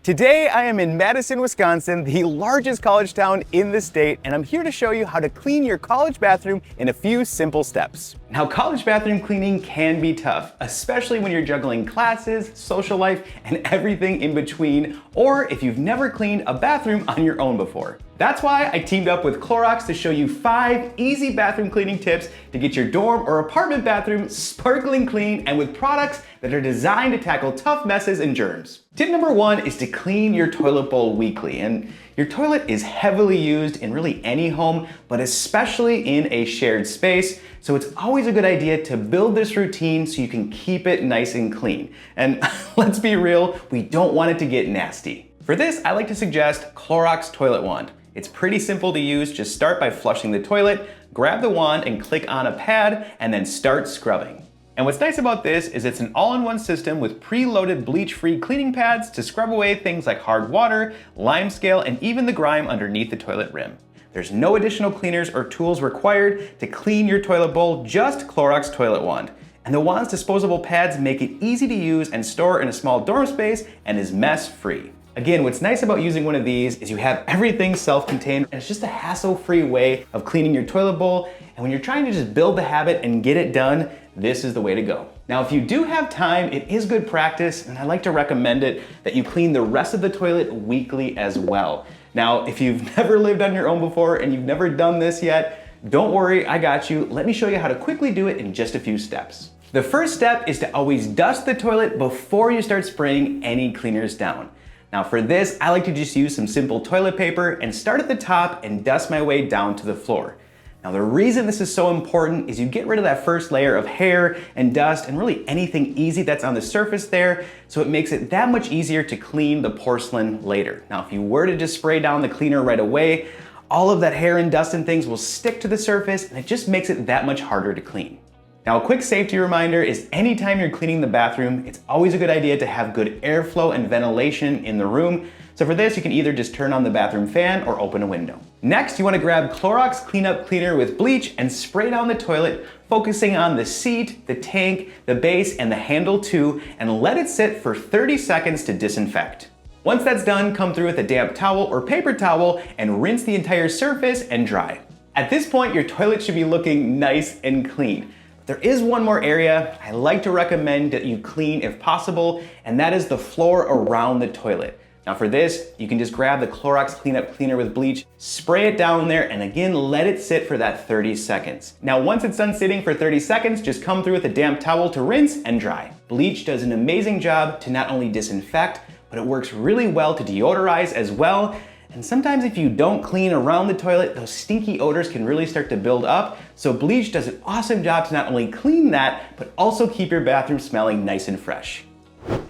Today I am in Madison, Wisconsin, the largest college town in the state, and I'm here to show you how to clean your college bathroom in a few simple steps. Now, college bathroom cleaning can be tough, especially when you're juggling classes, social life, and everything in between, or if you've never cleaned a bathroom on your own before. That's why I teamed up with Clorox to show you 5 easy bathroom cleaning tips to get your dorm or apartment bathroom sparkling clean and with products that are designed to tackle tough messes and germs. Tip number 1 is to clean your toilet bowl weekly. And your toilet is heavily used in really any home, but especially in a shared space. So it's always a good idea to build this routine so you can keep it nice and clean. And let's be real, we don't want it to get nasty. For this, I like to suggest Clorox Toilet Wand. It's pretty simple to use. Just start by flushing the toilet, grab the wand and click on a pad, and then start scrubbing. And what's nice about this is it's an all-in-one system with preloaded bleach-free cleaning pads to scrub away things like hard water, lime scale, and even the grime underneath the toilet rim. There's no additional cleaners or tools required to clean your toilet bowl, just Clorox Toilet Wand. And the wand's disposable pads make it easy to use and store in a small dorm space and is mess-free. Again, what's nice about using one of these is you have everything self-contained, and it's just a hassle-free way of cleaning your toilet bowl. And when you're trying to just build the habit and get it done, this is the way to go. Now, if you do have time, it is good practice, and I like to recommend it, that you clean the rest of the toilet weekly as well. Now, if you've never lived on your own before and you've never done this yet, don't worry, I got you. Let me show you how to quickly do it in just a few steps. The first step is to always dust the toilet before you start spraying any cleaners down. Now for this, I like to just use some simple toilet paper and start at the top and dust my way down to the floor. Now the reason this is so important is you get rid of that first layer of hair and dust and really anything easy that's on the surface there, so it makes it that much easier to clean the porcelain later. Now if you were to just spray down the cleaner right away, all of that hair and dust and things will stick to the surface and it just makes it that much harder to clean. Now, a quick safety reminder is anytime you're cleaning the bathroom, it's always a good idea to have good airflow and ventilation in the room. So for this, you can either just turn on the bathroom fan or open a window. Next, you want to grab Clorox Cleanup Cleaner with bleach and spray down the toilet, focusing on the seat, the tank, the base, and the handle too, and let it sit for 30 seconds to disinfect. Once that's done, come through with a damp towel or paper towel and rinse the entire surface and dry. At this point, your toilet should be looking nice and clean. There is one more area I like to recommend that you clean if possible, and that is the floor around the toilet. Now for this, you can just grab the Clorox Cleanup Cleaner with bleach, spray it down there, and again, let it sit for that 30 seconds. Now once it's done sitting for 30 seconds, just come through with a damp towel to rinse and dry. Bleach does an amazing job to not only disinfect, but it works really well to deodorize as well. And sometimes if you don't clean around the toilet, those stinky odors can really start to build up. So bleach does an awesome job to not only clean that, but also keep your bathroom smelling nice and fresh.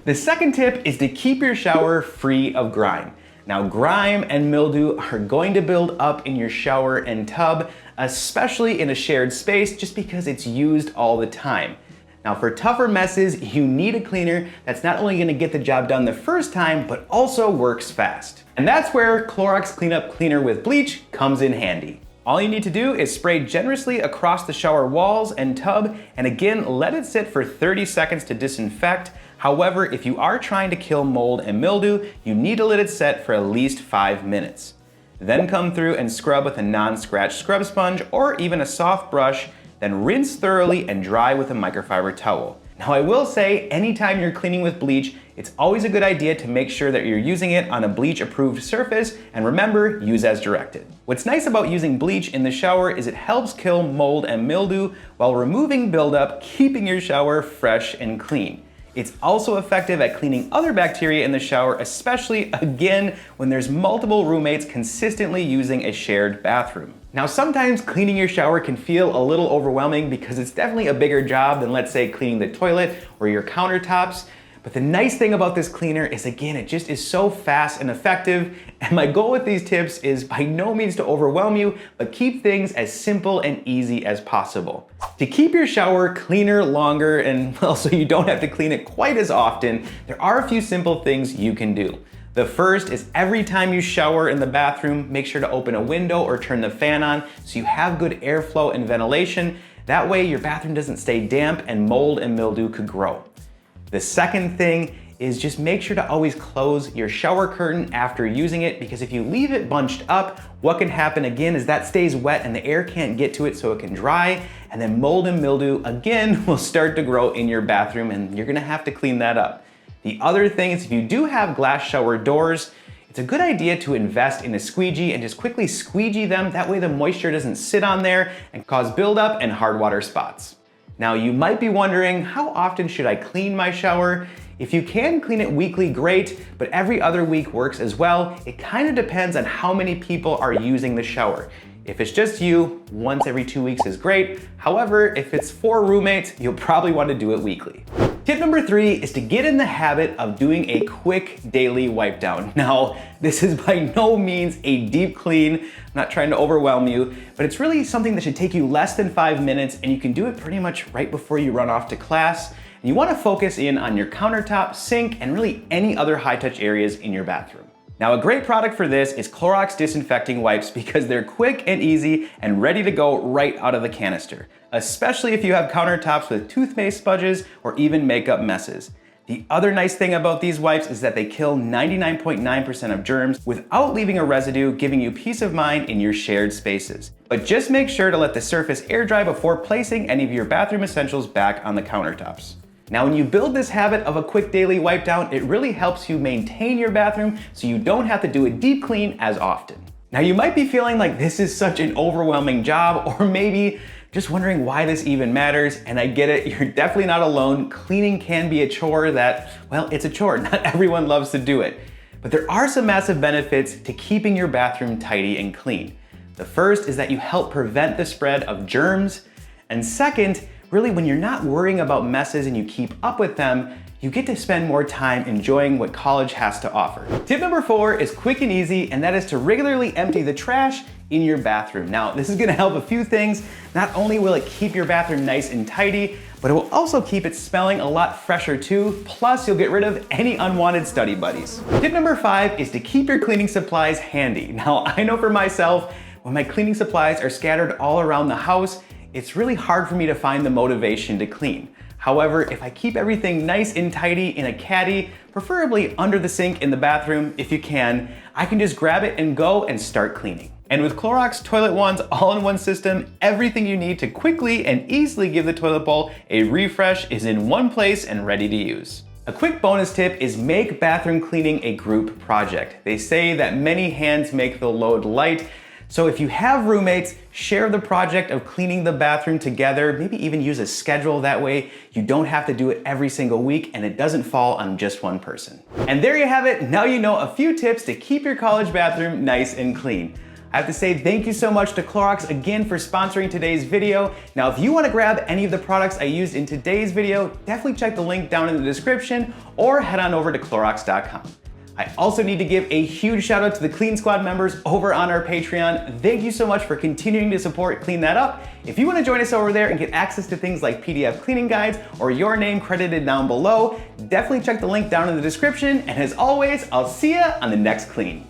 The second tip is to keep your shower free of grime. Now, grime and mildew are going to build up in your shower and tub, especially in a shared space, just because it's used all the time. Now for tougher messes, you need a cleaner that's not only gonna get the job done the first time, but also works fast. And that's where Clorox Cleanup Cleaner with bleach comes in handy. All you need to do is spray generously across the shower walls and tub, and again, let it sit for 30 seconds to disinfect. However, if you are trying to kill mold and mildew, you need to let it set for at least 5 minutes. Then come through and scrub with a non-scratch scrub sponge or even a soft brush, then rinse thoroughly and dry with a microfiber towel. Now I will say, anytime you're cleaning with bleach, it's always a good idea to make sure that you're using it on a bleach approved surface, and remember, use as directed. What's nice about using bleach in the shower is it helps kill mold and mildew while removing buildup, keeping your shower fresh and clean. It's also effective at cleaning other bacteria in the shower, especially again when there's multiple roommates consistently using a shared bathroom. Now sometimes cleaning your shower can feel a little overwhelming because it's definitely a bigger job than, let's say, cleaning the toilet or your countertops. But the nice thing about this cleaner is, again, it just is so fast and effective. And my goal with these tips is by no means to overwhelm you, but keep things as simple and easy as possible. To keep your shower cleaner longer and well, so you don't have to clean it quite as often, there are a few simple things you can do. The first is every time you shower in the bathroom, make sure to open a window or turn the fan on so you have good airflow and ventilation. That way your bathroom doesn't stay damp and mold and mildew could grow. The second thing is just make sure to always close your shower curtain after using it, because if you leave it bunched up, what can happen again is that stays wet and the air can't get to it so it can dry, and then mold and mildew again will start to grow in your bathroom and you're gonna have to clean that up. The other thing is if you do have glass shower doors, it's a good idea to invest in a squeegee and just quickly squeegee them. That way the moisture doesn't sit on there and cause buildup and hard water spots. Now you might be wondering, how often should I clean my shower? If you can clean it weekly, great, but every other week works as well. It kind of depends on how many people are using the shower. If it's just you, once every 2 weeks is great. However, if it's 4 roommates, you'll probably want to do it weekly. Tip number 3 is to get in the habit of doing a quick daily wipe down. Now, this is by no means a deep clean. I'm not trying to overwhelm you, but it's really something that should take you less than 5 minutes, and you can do it pretty much right before you run off to class. And you want to focus in on your countertop, sink, and really any other high-touch areas in your bathroom. Now, a great product for this is Clorox disinfecting wipes because they're quick and easy and ready to go right out of the canister, especially if you have countertops with toothpaste smudges or even makeup messes. The other nice thing about these wipes is that they kill 99.9% of germs without leaving a residue, giving you peace of mind in your shared spaces. But just make sure to let the surface air dry before placing any of your bathroom essentials back on the countertops. Now, when you build this habit of a quick daily wipe down, it really helps you maintain your bathroom so you don't have to do a deep clean as often. Now, you might be feeling like this is such an overwhelming job, or maybe just wondering why this even matters, and I get it, you're definitely not alone. Cleaning can be a chore that, well, it's a chore. Not everyone loves to do it. But there are some massive benefits to keeping your bathroom tidy and clean. The first is that you help prevent the spread of germs, and second, really, when you're not worrying about messes and you keep up with them, you get to spend more time enjoying what college has to offer. Tip number 4 is quick and easy, and that is to regularly empty the trash in your bathroom. Now, this is gonna help a few things. Not only will it keep your bathroom nice and tidy, but it will also keep it smelling a lot fresher too. Plus, you'll get rid of any unwanted study buddies. Tip number 5 is to keep your cleaning supplies handy. Now, I know for myself, when my cleaning supplies are scattered all around the house, it's really hard for me to find the motivation to clean. However, if I keep everything nice and tidy in a caddy, preferably under the sink in the bathroom if you can, I can just grab it and go and start cleaning. And with Clorox Toilet Wands all-in-one system, everything you need to quickly and easily give the toilet bowl a refresh is in one place and ready to use. A quick bonus tip is make bathroom cleaning a group project. They say that many hands make the load light. So if you have roommates, share the project of cleaning the bathroom together, maybe even use a schedule. That way you don't have to do it every single week and it doesn't fall on just one person. And there you have it. Now you know a few tips to keep your college bathroom nice and clean. I have to say thank you so much to Clorox again for sponsoring today's video. Now, if you want to grab any of the products I used in today's video, definitely check the link down in the description or head on over to Clorox.com. I also need to give a huge shout out to the Clean Squad members over on our Patreon. Thank you so much for continuing to support Clean That Up. If you want to join us over there and get access to things like PDF cleaning guides or your name credited down below, definitely check the link down in the description. And as always, I'll see you on the next clean.